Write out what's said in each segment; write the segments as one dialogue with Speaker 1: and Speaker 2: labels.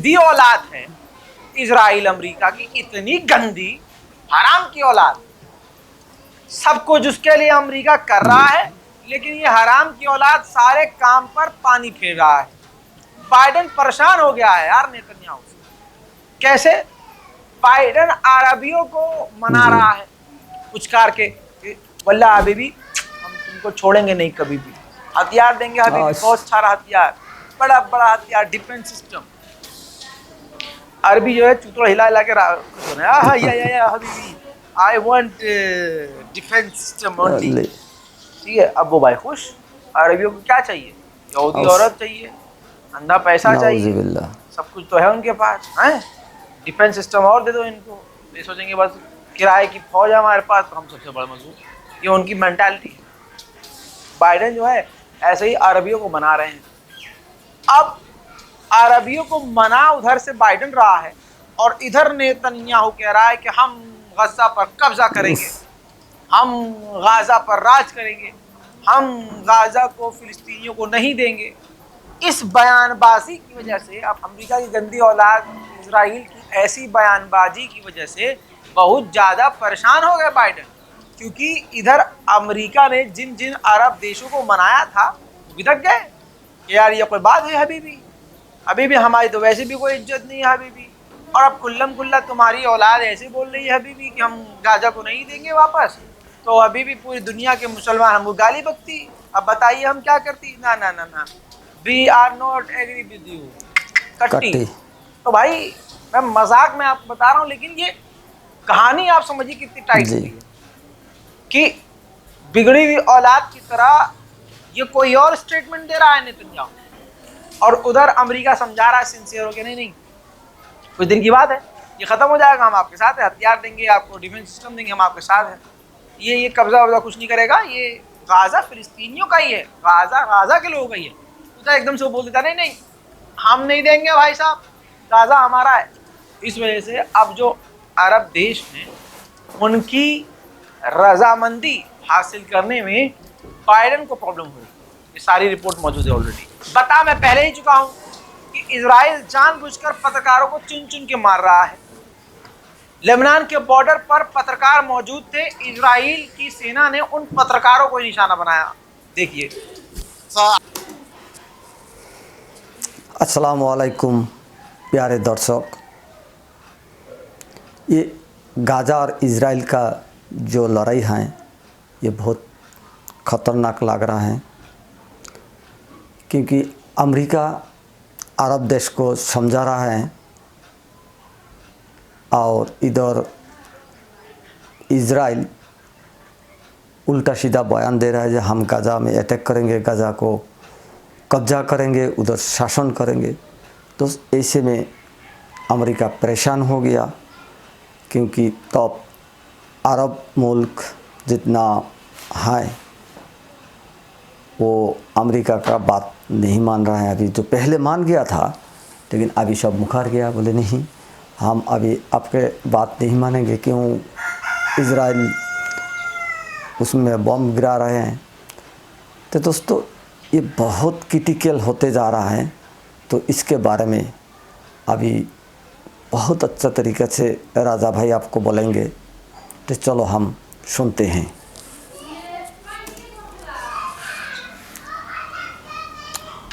Speaker 1: गंदी औलाद है इजराइल अमेरिका की, इतनी गंदी हराम की औलाद। सब कुछ उसके लिए अमेरिका कर रहा है, लेकिन ये हराम की औलाद सारे काम पर पानी फेर रहा है। बाइडेन परेशान हो गया है यार नेतन्याहू से। कैसे? बाइडेन अरबियों को मना रहा है पुचकार के, वल्ला हबीबी हम तुमको छोड़ेंगे नहीं कभी भी, हथियार देंगे हबीबी, बहुत सारा हथियार, बड़ा बड़ा हथियार, डिफेंस सिस्टम। अरबी जो है चूतड़ा हिला हिला के खुश होना है, या Habibi I want defence system only. ठीक है, अब वो भाई खुश। अरबियों को क्या चाहिए? यहूदी औरत चाहिए, अंधा पैसा चाहिए, सब कुछ तो है उनके पास है। डिफेंस सिस्टम और दे दो इनको, ये सोचेंगे बस किराए की फौज है हमारे पास तो हम सबसे बड़े मजबूत। ये उनकी मेंटालिटी है। बाइडेन जो है ऐसे ही अरबियों को मना रहे हैं। अब अरबियों को मना उधर से बाइडेन रहा है, और इधर नेतन्याहू कह रहा है कि हम गजा पर कब्जा करेंगे, हम गाजा पर राज करेंगे, हम गाजा को फिलिस्तीनियों को नहीं देंगे। इस बयानबाजी की वजह से, अब अमेरिका की गंदी औलाद इजराइल की ऐसी बयानबाजी की वजह से बहुत ज़्यादा परेशान हो गए बाइडेन। क्योंकि इधर अमेरिका ने जिन जिन अरब देशों को मनाया था वो भी थक गए कि यार ये कोई बात है हबीबी, अभी भी हमारी तो वैसे भी कोई इज्जत नहीं है हबीबी, और अब कुल्लम कुल्ला तुम्हारी औलाद ऐसे बोल रही है हबीबी कि हम गाजा को नहीं देंगे वापस, तो अभी भी पूरी दुनिया के मुसलमान हमको गाली बकती। अब बताइए हम क्या करती? ना ना ना ना, we are not agree with you, कट्टी। तो भाई मैं मजाक में आपको बता रहा हूँ, लेकिन ये कहानी आप समझिए कितनी टाइट है कि बिगड़ी हुई औलाद की तरह ये कोई और स्टेटमेंट दे रहा है नेतन्याहू, और उधर अमेरिका समझा रहा है सिंसियर हो के नहीं नहीं कुछ दिन की बात है, ये खत्म हो जाएगा, हम आपके साथ है, हथियार देंगे आपको, डिफेंस सिस्टम देंगे, हम आपके साथ हैं। ये कब्जा वब्जा कुछ नहीं करेगा, ये गाजा फिलिस्तीनियों का ही है, गाजा के लोगों का ही है। तो एकदम से वो बोल देता नहीं नहीं हम नहीं देंगे भाई साहब, गाजा हमारा है। इस वजह से अब जो अरब देश हैं उनकी रजामंदी हासिल करने में बाइडेन को प्रॉब्लम हुई। ये सारी रिपोर्ट मौजूद है ऑलरेडी। बता मैं पहले ही चुका हूं कि इजराइल जानबूझकर पत्रकारों को चुन चुन के मार रहा है। लेबनान के बॉर्डर पर पत्रकार मौजूद थे, इजराइल की सेना ने उन पत्रकारों को निशाना बनाया। देखिए।
Speaker 2: अस्सलाम वालेकुम प्यारे दर्शक, ये गाजा और इजराइल का जो लड़ाई है ये बहुत ख़तरनाक लग रहा है, क्योंकि अमेरिका अरब देश को समझा रहा है और इधर इजराइल उल्टा सीधा बयान दे रहा है कि हम गाजा में अटैक करेंगे, गाजा को कब्जा करेंगे, उधर शासन करेंगे। तो ऐसे में अमेरिका परेशान हो गया, क्योंकि तब अरब मुल्क जितना है वो अमेरिका का बात नहीं मान रहा है। अभी जो पहले मान गया था, लेकिन अभी सब मुकर गया, बोले नहीं हम अभी आपके बात नहीं मानेंगे, क्यों इजराइल उसमें बम गिरा रहे हैं। तो दोस्तों ये बहुत क्रिटिकल होते जा रहा है, तो इसके बारे में अभी बहुत अच्छा तरीके से राजा भाई आपको बोलेंगे, तो चलो हम सुनते हैं।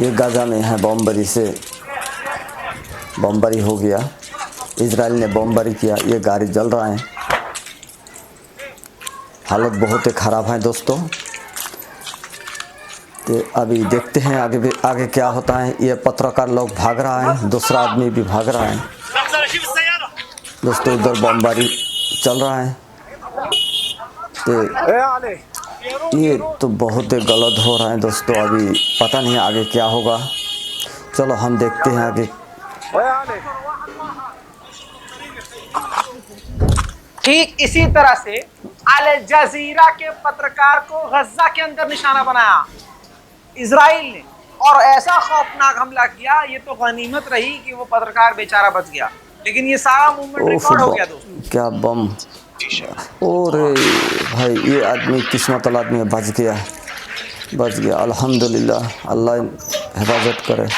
Speaker 2: ये गाजा में है बमबारी से, बमबारी हो गया, इजराइल ने बमबारी किया, ये गाड़ी जल रहा है, हालत बहुत ही ख़राब है दोस्तों। तो अभी देखते हैं आगे क्या होता है। ये पत्रकार लोग भाग रहा है, दूसरा आदमी भी भाग रहा है दोस्तों, उधर बमबारी चल रहा है। तो ये तो बहुत ही गलत हो रहा है दोस्तों, अभी पता नहीं आगे क्या होगा। चलो हम देखते हैं आगे।
Speaker 1: ठीक इसी तरह से अल जजीरा के पत्रकार को गजा के अंदर निशाना बनाया इजराइल ने, और ऐसा खौफनाक हमला किया, ये तो गनीमत रही कि वो पत्रकार बेचारा बच गया, लेकिन ये सारा मूवमेंट रिकॉर्ड हो गया दोस्तों।
Speaker 2: क्या बम! ओरे भाई, ये आदमी किस्मत वाला आदमी बच गया, बच गया, अल्हम्दुलिल्लाह, अल्लाह हिफाजत करे।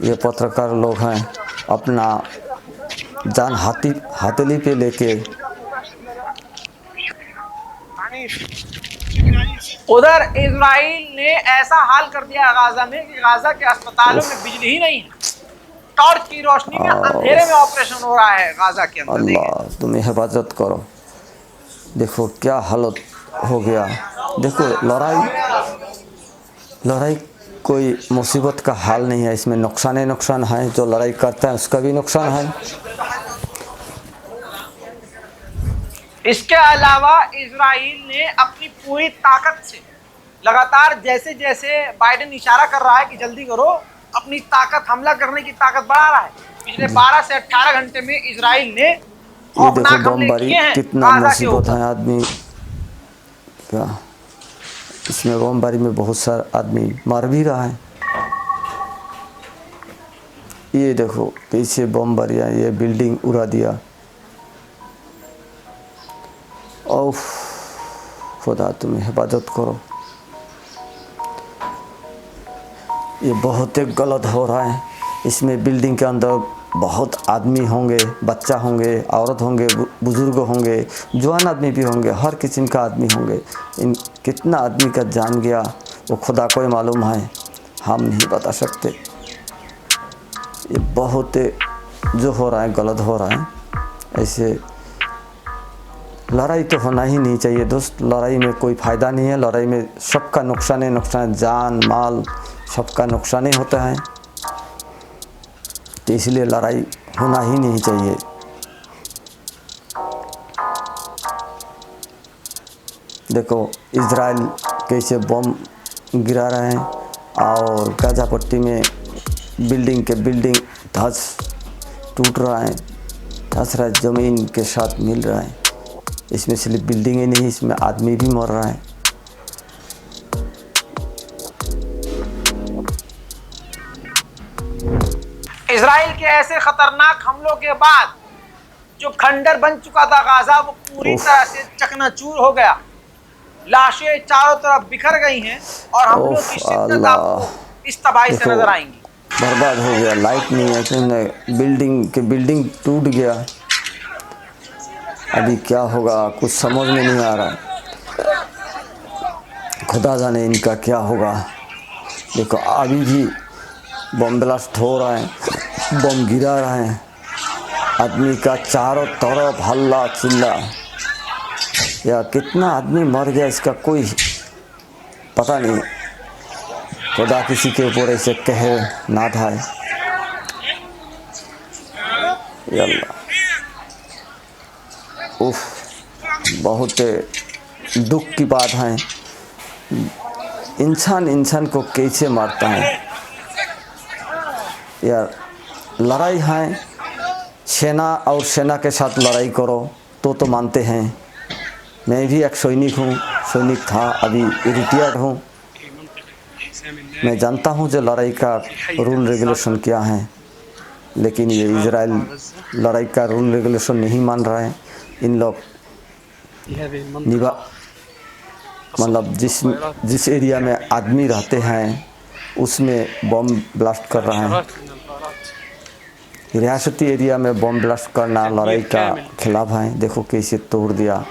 Speaker 2: ये पत्रकार लोग हैं, अपना जान हथेली पे लेके
Speaker 1: उधर इजराइल ने ऐसा हाल कर दिया गाजा में कि गाजा के अस्पतालों में बिजली ही नहीं है, टॉर्च की रोशनी में अंधेरे में ऑपरेशन हो रहा है गाजा के अंदर।
Speaker 2: अल्लाह तुम्हें हिफाजत करो। देखो क्या हालत हो गया। देखो लड़ाई कोई मुसीबत का हाल नहीं है, इसमें नुकसान ही नुकसान है। जो लड़ाई करता है उसका भी नुकसान है।
Speaker 1: इसके अलावा इजराइल ने अपनी पूरी ताकत से लगातार, जैसे जैसे बाइडेन इशारा कर रहा है कि जल्दी करो, अपनी ताकत, हमला करने की ताकत बढ़ा रहा है। पिछले 12 से 18 घंटे में इजराइल ने
Speaker 2: ये देखो बमबारी कितना मुसीबत है। आदमी क्या इसमें बमबारी में बहुत सारा आदमी मर भी रहा है। ये देखो कैसे बमबारियाँ, ये बिल्डिंग उड़ा दिया। ओफ खुदा तुम्हें हिफाजत करो। ये बहुत ही गलत हो रहा है। इसमें बिल्डिंग के अंदर बहुत आदमी होंगे, बच्चा होंगे, औरत होंगे, बुजुर्ग होंगे, जवान आदमी भी होंगे, हर किस्म का आदमी होंगे। इन कितना आदमी का जान गया वो खुदा को ही मालूम है, हम नहीं बता सकते। ये बहुत जो हो रहा है गलत हो रहा है। ऐसे लड़ाई तो होना ही नहीं चाहिए दोस्त। लड़ाई में कोई फ़ायदा नहीं है। लड़ाई में सबका नुकसान है, नुकसान, जान माल सबका नुकसान ही होता है। तो इसलिए लड़ाई होना ही नहीं चाहिए। देखो इजराइल कैसे बम गिरा रहे हैं और गाजा पट्टी में बिल्डिंग के बिल्डिंग धस टूट रहा है, धस रहा है, ज़मीन के साथ मिल रहा है। इसमें सिर्फ बिल्डिंग ही नहीं, इसमें आदमी भी मर रहा है।
Speaker 1: इजराइल के ऐसे खतरनाक हमलों के बाद जो खंडर बन चुका था गाजा, वो पूरी तरह से चकनाचूर हो गया। लाशें चारों तरफ बिखर गई हैं और हमलों की शिद्दत आपको इस तबाही से नजर आएंगी।
Speaker 2: बर्बाद हो गया, लाइट नहीं है, क्योंकि बिल्डिंग टूट गया। अभी क्या होगा कुछ समझ में नहीं आ रहा। खुदा जाने इनका क्या होगा। देखो अभी भी बम ब्लास्ट हो रहा है, बम गिरा रहा है, आदमी का चारों तरफ हल्ला चिल्ला। या कितना आदमी मर गया इसका कोई पता नहीं। खुदा किसी के ऊपर ऐसे कहर ना ढाए। अल्लाह उफ, बहुत दुख की बात है। इंसान को कैसे मारता है यार। लड़ाई है, सेना और सेना के साथ लड़ाई करो तो मानते हैं। मैं भी एक सैनिक था, अभी रिटायर्ड हूँ। मैं जानता हूँ जो लड़ाई का रूल रेगुलेशन क्या है, लेकिन ये इजराइल लड़ाई का रूल रेगुलेशन नहीं मान रहा है। इन लोग मतलब जिस एरिया में आदमी रहते हैं उसमें बम ब्लास्ट कर रहा है। रियासती एरिया में बम ब्लास्ट करना लड़ाई का खिलाफ है। देखो कैसे तोड़ दिया,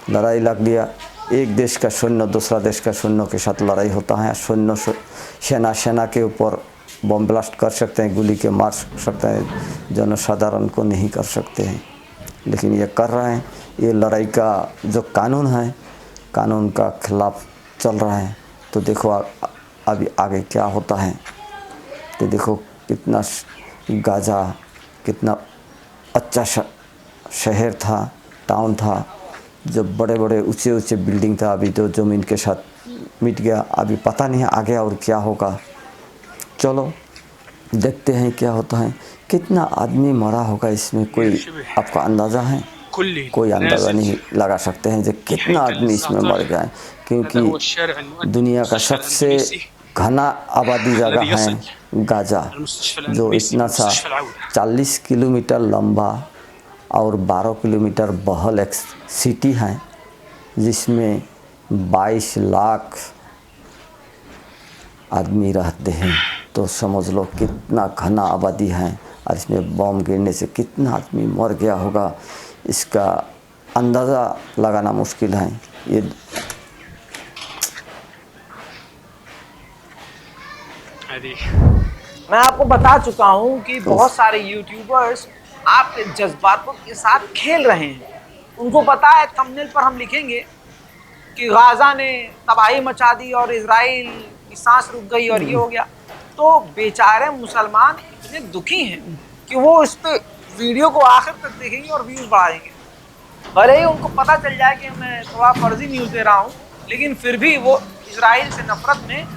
Speaker 2: लड़ाई लग गया। एक देश का सैन्य दूसरा देश का सैन्य के साथ लड़ाई होता है। सैन्य सेना के ऊपर बम ब्लास्ट कर सकते हैं, गोली के मार सकते हैं, जनसाधारण को नहीं कर सकते हैं, लेकिन ये कर रहे हैं। ये लड़ाई का जो कानून है, कानून का खिलाफ चल रहा है। तो देखो अभी आगे क्या होता है। तो देखो कितना गाजा कितना अच्छा शहर था, टाउन था, जो बड़े बड़े ऊंचे बिल्डिंग था, अभी तो ज़मीन के साथ मिट गया। अभी पता नहीं आगे और क्या होगा। चलो देखते हैं क्या होता है। कितना आदमी मरा होगा इसमें, कोई आपका अंदाज़ा है? कोई अंदाज़ा नहीं लगा सकते हैं कि कितना आदमी इसमें मर गया है, क्योंकि दुनिया का सबसे घना आबादी जगह है गाज़ा, जो इतना सा 40 किलोमीटर लंबा और 12 किलोमीटर बहल एक सिटी है, जिसमें 22 लाख आदमी रहते हैं। तो समझ लो कितना घना आबादी है, और इसमें बम गिरने से कितना आदमी मर गया होगा, इसका अंदाज़ा लगाना मुश्किल है। ये
Speaker 1: मैं आपको बता चुका हूँ कि बहुत सारे यूट्यूबर्स आपके जज्बातों के साथ खेल रहे हैं। उनको पता है थंबनेल पर हम लिखेंगे कि गाज़ा ने तबाही मचा दी और इजराइल की सांस रुक गई और ये हो गया, तो बेचारे मुसलमान इतने दुखी हैं कि वो इस पे वीडियो को आखिर तक देखेंगे और व्यूज़ बढ़ाएंगे। भले ही उनको पता चल जाए कि मैं थोड़ा फर्जी न्यूज़ दे रहा हूँ, लेकिन फिर भी वो इजराइल से नफरत में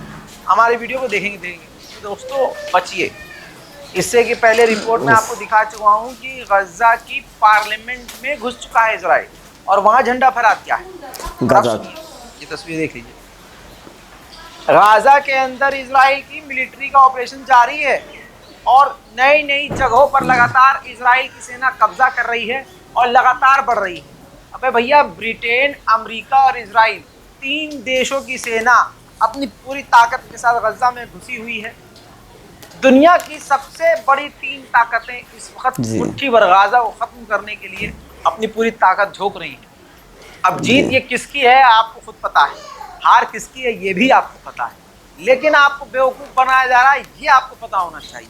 Speaker 1: हमारी वीडियो को देखेंगे। तो दोस्तों बचिए। इससे कि पहले रिपोर्ट में आपको दिखा चुका हूँ कि गजा की पार्लियामेंट में घुस चुका है इजराइल, और वहाँ झंडा फहरा क्या है। ये तस्वीर देख लीजिए। गाजा के अंदर इजराइल की मिलिट्री का ऑपरेशन जारी है और नई नई जगहों पर लगातार इजराइल की सेना कब्जा कर रही है और लगातार बढ़ रही है। अबे भैया, ब्रिटेन, अमेरिका और इजराइल, 3 देशों की सेना अपनी पूरी ताकत के साथ गजा में घुसी हुई है। दुनिया की सबसे बड़ी 3 ताकतें इस वक्त मुट्ठी भर गाजा को खत्म करने के लिए अपनी पूरी ताकत झोंक रही है। अब जीत ये किसकी है आपको खुद पता है, हार किसकी है ये भी आपको पता है, लेकिन आपको बेवकूफ़ बनाया जा रहा है ये आपको पता होना चाहिए।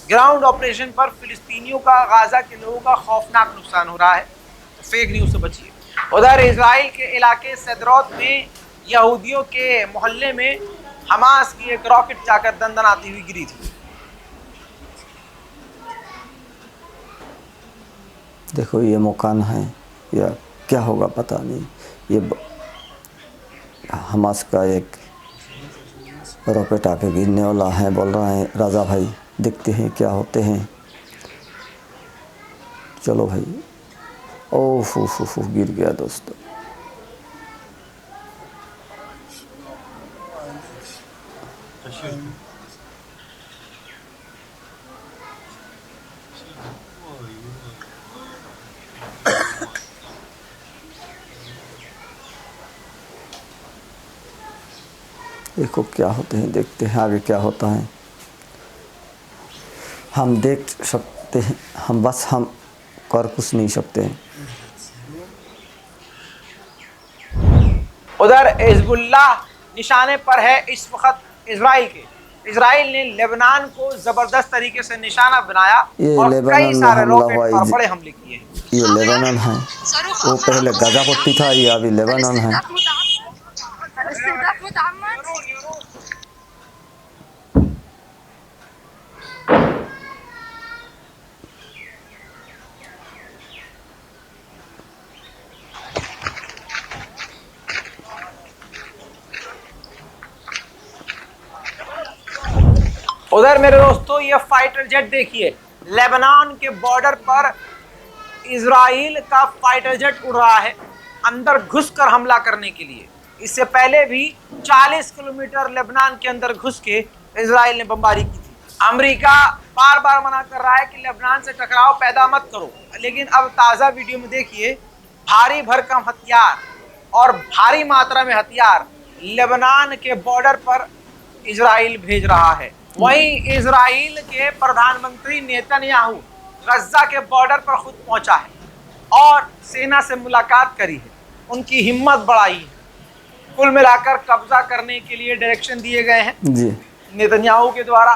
Speaker 1: ग्राउंड ऑपरेशन पर फिलिस्तीनियों का, गाजा के लोगों का खौफनाक नुकसान हो रहा है, तो फेक न्यूज़ से बचिए। उधर इजराइल के इलाके सदरौत में यहूदियों के मोहल्ले में हमास की एक रॉकेट जाकर दंदनाती हुई गिरी थी।
Speaker 2: देखो ये मकान है या क्या होगा पता नहीं, ये हमास का एक रॉकेट आके गिरने वाला है, बोल रहे हैं राजा भाई। देखते हैं क्या होते हैं। चलो भाई। ओह फू गिर गया दोस्तों। देखो क्या होते हैं, देखते हैं आगे क्या होता है। हम देख सकते हैं, हम बस हम कर कुछ नहीं सकते हैं।
Speaker 1: उधर हिजबुल्लाह निशाने पर है इस वक्त इजराइल के। इजराइल ने लेबनान को जबरदस्त तरीके से निशाना बनाया और कई सारे रॉकेट और बड़े हमले किए।
Speaker 2: ये लेबनान है, वो पहले गाजा पट्टी था, ये अभी लेबनान है।
Speaker 1: उधर मेरे दोस्तों ये फाइटर जेट देखिए, लेबनान के बॉर्डर पर इजराइल का फाइटर जेट उड़ रहा है अंदर घुसकर हमला करने के लिए। इससे पहले भी 40 किलोमीटर लेबनान के अंदर घुस के इजराइल ने बमबारी की थी। अमेरिका बार बार मना कर रहा है कि लेबनान से टकराव पैदा मत करो, लेकिन अब ताज़ा वीडियो में देखिए, भारी भरकम हथियार और भारी मात्रा में हथियार लेबनान के बॉर्डर पर इजराइल भेज रहा है। वहीं इजराइल के प्रधानमंत्री नेतन्याहू गजा के बॉर्डर पर खुद पहुंचा है और सेना से मुलाकात करी है, उनकी हिम्मत बढ़ाई है। कुल मिलाकर कब्जा करने के लिए डायरेक्शन दिए गए हैं
Speaker 2: जी
Speaker 1: नेतन्याहू के द्वारा।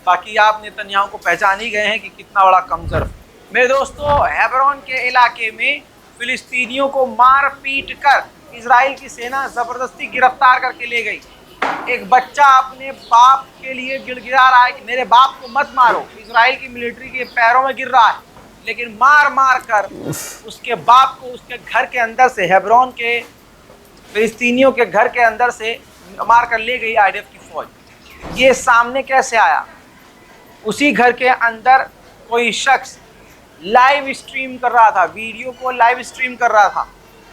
Speaker 1: बाकी आप नेतन्याहू को पहचान ही गए हैं कि कितना बड़ा कमजोर। मेरे दोस्तों, हेब्रोन के इलाके में फिलिस्तीनियों को मार पीट कर इजराइल की सेना जबरदस्ती गिरफ्तार करके ले गई। एक बच्चा अपने बाप के लिए गिड़गिड़ा रहा है कि मेरे बाप को मत मारो, इजराइल की मिलिट्री के पैरों में गिर रहा है, लेकिन मार मार कर उसके बाप को उसके घर के अंदर से, हेब्रोन के फिलिस्तीनियों के घर के अंदर से मार कर ले गई आईडीएफ की फौज। ये सामने कैसे आया? उसी घर के अंदर कोई शख्स लाइव स्ट्रीम कर रहा था, वीडियो को लाइव स्ट्रीम कर रहा था,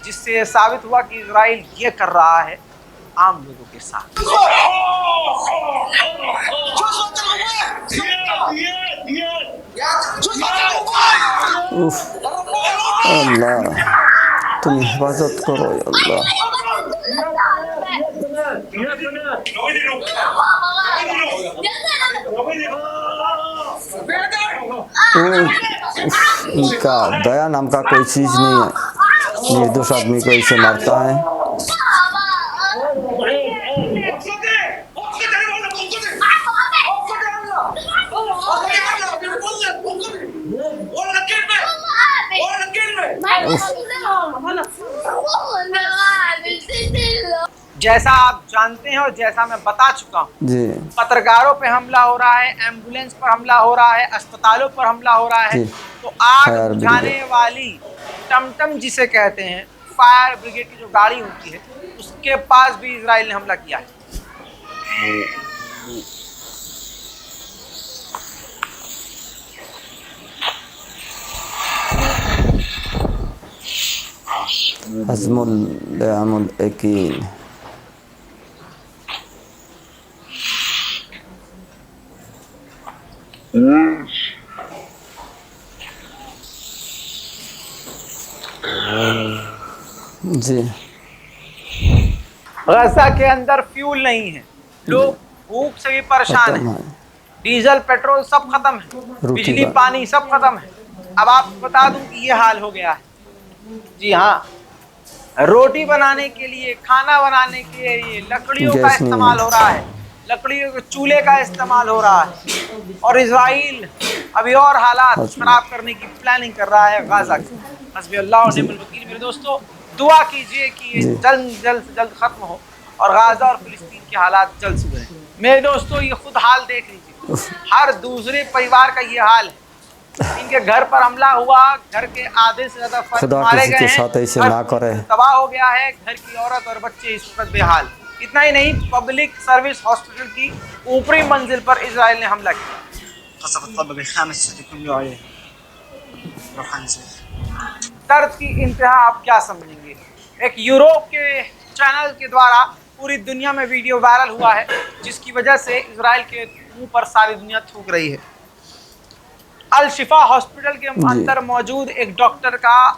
Speaker 1: जिससे साबित हुआ कि इजराइल ये कर रहा है आम लोगों के साथ।
Speaker 2: उफ, अल्लाह तुम हिफाजत करो या अल्लाह। इनका दया नाम का कोई चीज़ नहीं है, निर्दोष आदमी को इसे मारता है।
Speaker 1: जैसा आप जानते हैं और जैसा मैं बता चुका हूँ
Speaker 2: जी
Speaker 1: पत्रकारों पे हमला हो रहा है, एम्बुलेंस पर हमला हो रहा है, अस्पतालों पर हमला हो रहा है।
Speaker 2: जी।
Speaker 1: तो आग
Speaker 2: फायर
Speaker 1: बुझाने
Speaker 2: ब्रिगेड।
Speaker 1: वाली टमटम जिसे कहते हैं, फायर ब्रिगेड की जो गाड़ी होती है, उसके पास भी इजराइल ने हमला किया है।
Speaker 2: हज़मुल लियामुल यकीन। जी
Speaker 1: गजा के अंदर फ्यूल नहीं है, लोग भूख से भी परेशान
Speaker 2: खत्म
Speaker 1: हैं,
Speaker 2: है।
Speaker 1: डीजल पेट्रोल सब खत्म है,
Speaker 2: रोटी
Speaker 1: बिजली
Speaker 2: का-
Speaker 1: पानी सब खत्म है। अब आपको बता दूं कि ये हाल हो गया है। जी हाँ, रोटी बनाने के लिए, खाना बनाने के लिए लकड़ियों का
Speaker 2: गैस नहीं
Speaker 1: इस्तेमाल
Speaker 2: है।
Speaker 1: हो रहा है, लकड़ियों के चूल्हे का इस्तेमाल हो रहा है। और इजराइल अभी और हालात खराब करने की प्लानिंग कर रहा है गाजा की। हस्बी अल्लाह व निअमल वकील। मेरे दोस्तों, दुआ कीजिए कि ये
Speaker 2: जी।
Speaker 1: जल्द से जल्द खत्म हो और गाजा और फिलिस्तीन के हालात जल्द सुधरे। मेरे दोस्तों, ये खुद हाल देख लीजिए, हर दूसरे परिवार का ये हाल है। इनके घर पर हमला हुआ, घर के आधे से ज्यादा फर्द
Speaker 2: खुदा
Speaker 1: मारे
Speaker 2: किसी
Speaker 1: गए
Speaker 2: के
Speaker 1: हैं,
Speaker 2: साथ ऐसे
Speaker 1: घर
Speaker 2: ना करे।
Speaker 1: तबाह हो गया है, घर की औरत और बच्चे इस वक्त बेहाल। इतना ही नहीं, पब्लिक सर्विस हॉस्पिटल की ऊपरी मंजिल पर इजराइल ने हमला किया। दर्द की इंतहा आप क्या समझेंगे। एक यूरोप के चैनल के द्वारा पूरी दुनिया में वीडियो वायरल हुआ है, जिसकी वजह से इजराइल के मुंह पर सारी दुनिया थूक रही है। अल शिफा हॉस्पिटल के अंदर मौजूद एक डॉक्टर का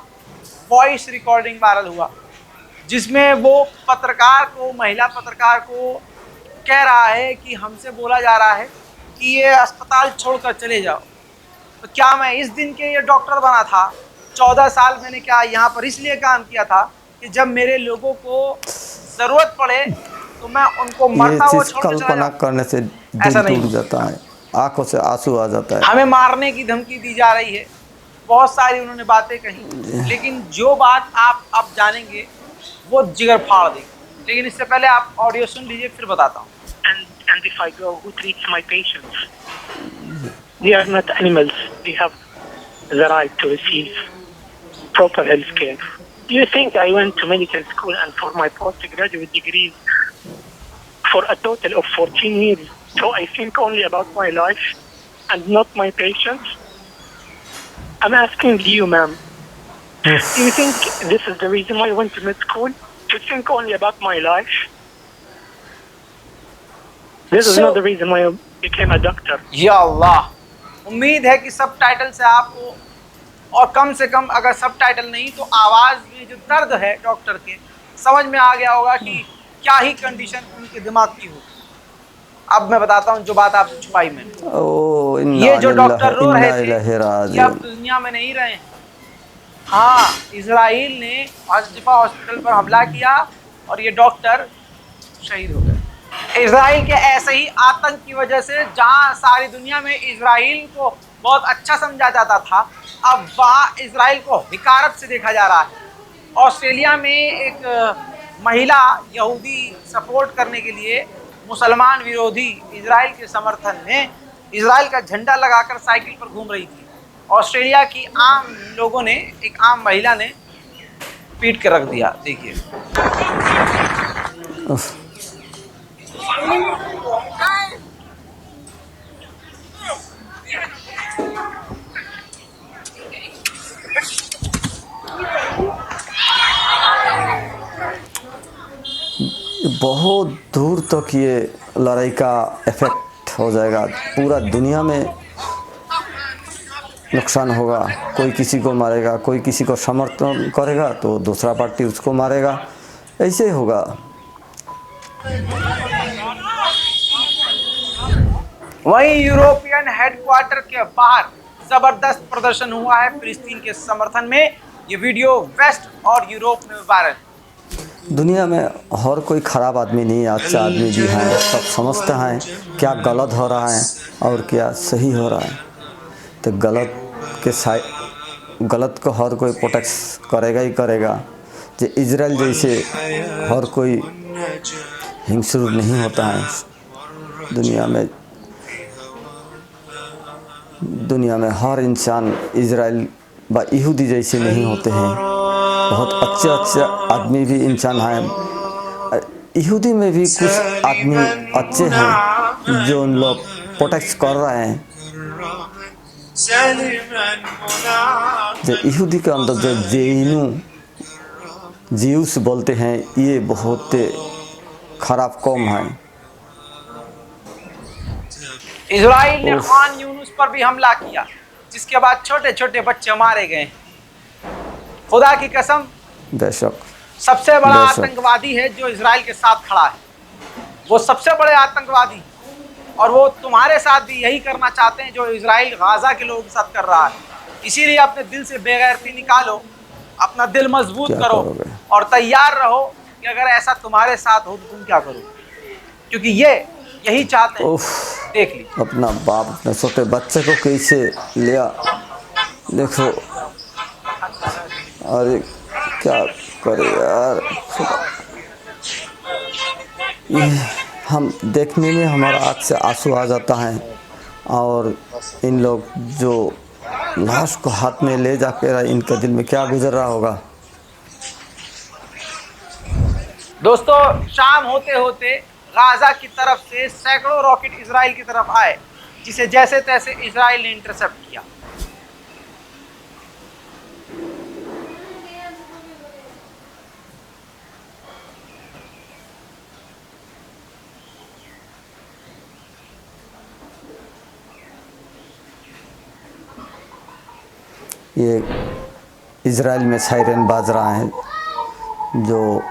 Speaker 1: वॉइस रिकॉर्डिंग वायरल हुआ, जिसमें वो पत्रकार को, महिला पत्रकार को कह रहा है कि हमसे बोला जा रहा है कि ये अस्पताल छोड़कर चले जाओ। तो क्या मैं इस दिन के ये डॉक्टर बना था? 14 साल मैंने क्या यहाँ पर इसलिए काम किया था कि जब मेरे लोगों को ज़रूरत पड़े तो मैं उनको
Speaker 2: ये
Speaker 1: मरता हुआ
Speaker 2: चीज़
Speaker 1: छोड़ के चला
Speaker 2: कल्पना
Speaker 1: जाऊं।
Speaker 2: करने से
Speaker 1: ऐसा
Speaker 2: दिल
Speaker 1: नहीं।
Speaker 2: टूट जाता है, आंखों से आंसू आ जाता है।
Speaker 1: हमें मारने की धमकी दी जा रही है, बहुत सारी उन्होंने बातें कही, लेकिन जो बात आप अब जानेंगे वो जिगर फाड़ देगी। लेकिन इससे पहले आप ऑडियो सुन लीजिए, फिर बताता हूँ।
Speaker 3: And if I go, who treats my patients? They are not animals. They have the right to receive proper health care. Do you think I went to medical school and for my postgraduate degrees for a total of 14 years, so I think only about my life and not my patients? I'm asking you, ma'am. Do you think this is the reason why I went to med school? To think only about my life? This is not the reason why I became a doctor.
Speaker 1: या अल्लाह, उम्मीद है कि सब title से आपको, और कम से कम अगर सब टाइटल नहीं तो आवाज़ में जो दर्द है डॉक्टर के, समझ में आ गया होगा कि क्या ही कंडीशन उनके दिमाग की हो। अब मैं बताता हूँ जो बात आपसे छुपाई मैंने।
Speaker 2: ओ
Speaker 1: ये जो डॉक्टर रो रहे थे, ये अब
Speaker 2: राजिऊन।
Speaker 1: दुनिया में नहीं रहे हैं। हाँ, इजराइल ने अल शिफा हॉस्पिटल पर हमला किया और ये डॉक्टर शहीद हो गए। इजराइल के ऐसे ही आतंक की वजह से, जहाँ सारी दुनिया में इजराइल को बहुत अच्छा समझा जाता था, अब वहाँ इजराइल को हिकारत से देखा जा रहा है। ऑस्ट्रेलिया में एक महिला यहूदी सपोर्ट करने के लिए मुसलमान विरोधी इजराइल के समर्थन में इजराइल का झंडा लगाकर साइकिल पर घूम रही थी। ऑस्ट्रेलिया की आम लोगों ने, एक आम महिला ने पीट के रख दिया। देखिए,
Speaker 2: बहुत दूर तक ये लड़ाई का इफ़ेक्ट हो जाएगा, पूरा दुनिया में नुकसान होगा। कोई किसी को मारेगा, कोई किसी को समर्थन करेगा तो दूसरा पार्टी उसको मारेगा, ऐसे ही होगा।
Speaker 1: वहीं यूरोपियन हेडक्वार्टर के बाहर जबरदस्त प्रदर्शन हुआ है फिलिस्तीन के समर्थन में। ये वीडियो वेस्ट और यूरोप में वायरल।
Speaker 2: दुनिया में हर कोई ख़राब आदमी नहीं, अच्छा आदमी भी है। सब समझते हैं क्या गलत हो रहा है और क्या सही हो रहा है। तो गलत को हर कोई प्रोटेक्ट करेगा ही करेगा। जो इजराइल जैसे हर कोई हिंसक नहीं होता है दुनिया में हर इंसान इजराइल व यहूदी जैसे नहीं होते हैं। बहुत अच्छे आदमी भी इंसान हैं। यहूदी में भी कुछ आदमी अच्छे हैं जो उन लोग प्रोटेक्ट कर रहे हैं। जो यहूदी के अंदर जो जीउस बोलते हैं, ये बहुत खराब कौम है।
Speaker 1: इजराइल ने खान यूनुस पर भी हमला किया, जिसके बाद छोटे छोटे बच्चे मारे गए। खुदा की कसम,
Speaker 2: बेशक
Speaker 1: सबसे बड़ा आतंकवादी है जो इजराइल के साथ खड़ा है। वो सबसे बड़े आतंकवादी, और वो तुम्हारे साथ भी यही करना चाहते हैं जो इजराइल गाजा के लोगों के साथ कर रहा है। इसीलिए अपने दिल से बेगैरती निकालो, अपना दिल मजबूत करो और तैयार रहो कि अगर ऐसा तुम्हारे साथ हो तो तुम क्या करो, क्योंकि ये यही चाहते हैं। देख ली
Speaker 2: अपना बाप अपने छोटे बच्चे को कैसे लिया, देखो। अरे क्या करे यार, ये हम देखने में हमारा आँख से आंसू आ जाता है। और इन लोग जो लाश को हाथ में ले जाकर इनके दिल में क्या गुजर रहा होगा।
Speaker 1: दोस्तों, शाम होते होते गाजा की तरफ से सैकड़ों रॉकेट इजराइल की तरफ आए, जिसे जैसे तैसे इजराइल ने इंटरसेप्ट किया।
Speaker 2: ये इजराइल में सायरन बाज रहा है, जो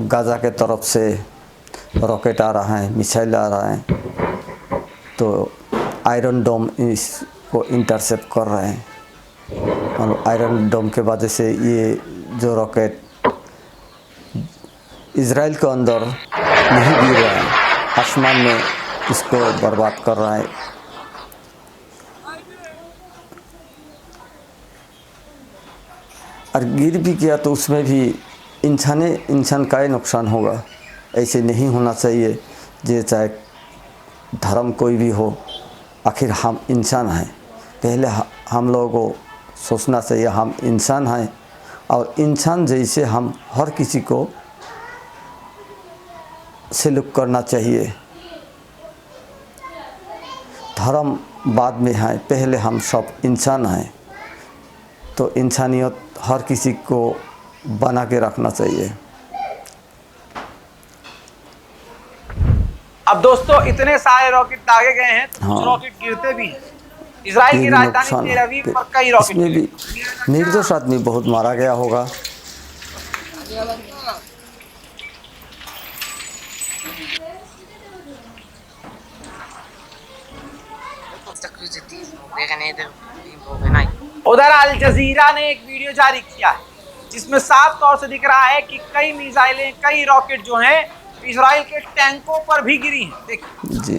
Speaker 2: गाजा के तरफ से रॉकेट आ रहा है, मिसाइल आ रहा है, तो आयरन डोम इसको इंटरसेप्ट कर रहे हैं। और आयरन डोम के वजह से ये जो रॉकेट इजराइल के अंदर नहीं गिर रहा है, आसमान में इसको बर्बाद कर रहा है। और गिर भी किया तो उसमें भी इंसान का ही नुकसान होगा। ऐसे नहीं होना चाहिए। जे चाहे धर्म कोई भी हो, आखिर हम इंसान हैं। पहले हम लोगों को सोचना चाहिए हम इंसान हैं, और इंसान जैसे हम हर किसी को सलूक करना चाहिए। धर्म बाद में है, पहले हम सब इंसान हैं। तो इंसानियत हर किसी को बना के रखना चाहिए।
Speaker 1: अब दोस्तों, इतने सारे रॉकेट दागे गए हैं, कुछ रॉकेट गिरते भी हैं। इजराइल की राजधानी तेल अवीव पर कई रॉकेट
Speaker 2: इसमें भी निर्दोष आदमी बहुत मारा गया होगा।
Speaker 1: उधर अल जजीरा ने एक वीडियो जारी किया है, जिसमें साफ तौर से दिख रहा है कि कई मिसाइलें, कई रॉकेट जो हैं इजराइल के टैंकों पर भी गिरी हैं। देखिए
Speaker 2: जी,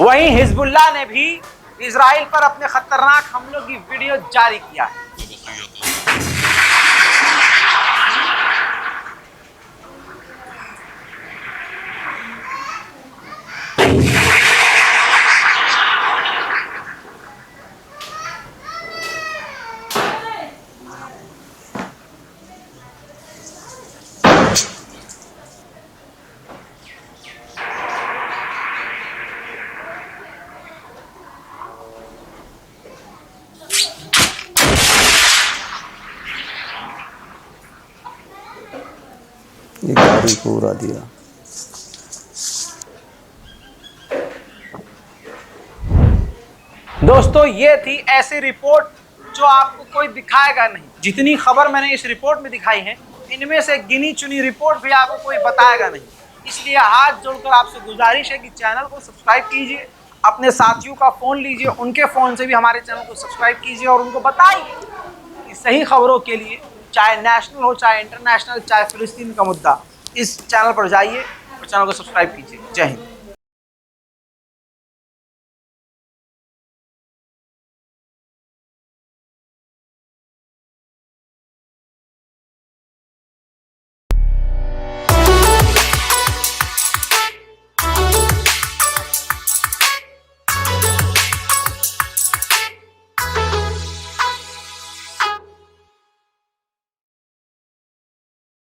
Speaker 1: वहीं हिजबुल्लाह ने भी इजराइल पर अपने खतरनाक हमलों की वीडियो जारी किया है।
Speaker 2: भी पूरा दिया।
Speaker 1: दोस्तों ये थी ऐसी रिपोर्ट जो आपको कोई दिखाएगा नहीं। जितनी खबर मैंने इस रिपोर्ट में दिखाई है, इनमें से गिनी चुनी रिपोर्ट भी आपको कोई बताएगा नहीं। इसलिए हाथ जोड़कर आपसे गुजारिश है कि चैनल को सब्सक्राइब कीजिए, अपने साथियों का फ़ोन लीजिए, उनके फ़ोन से भी हमारे चैनल को सब्सक्राइब कीजिए और उनको बताइए कि सही खबरों के लिए, चाहे नेशनल हो, चाहे इंटरनेशनल, चाहे फिलिस्तीन का मुद्दा, इस चैनल पर जाइए और चैनल को सब्सक्राइब कीजिए। जय हिंद।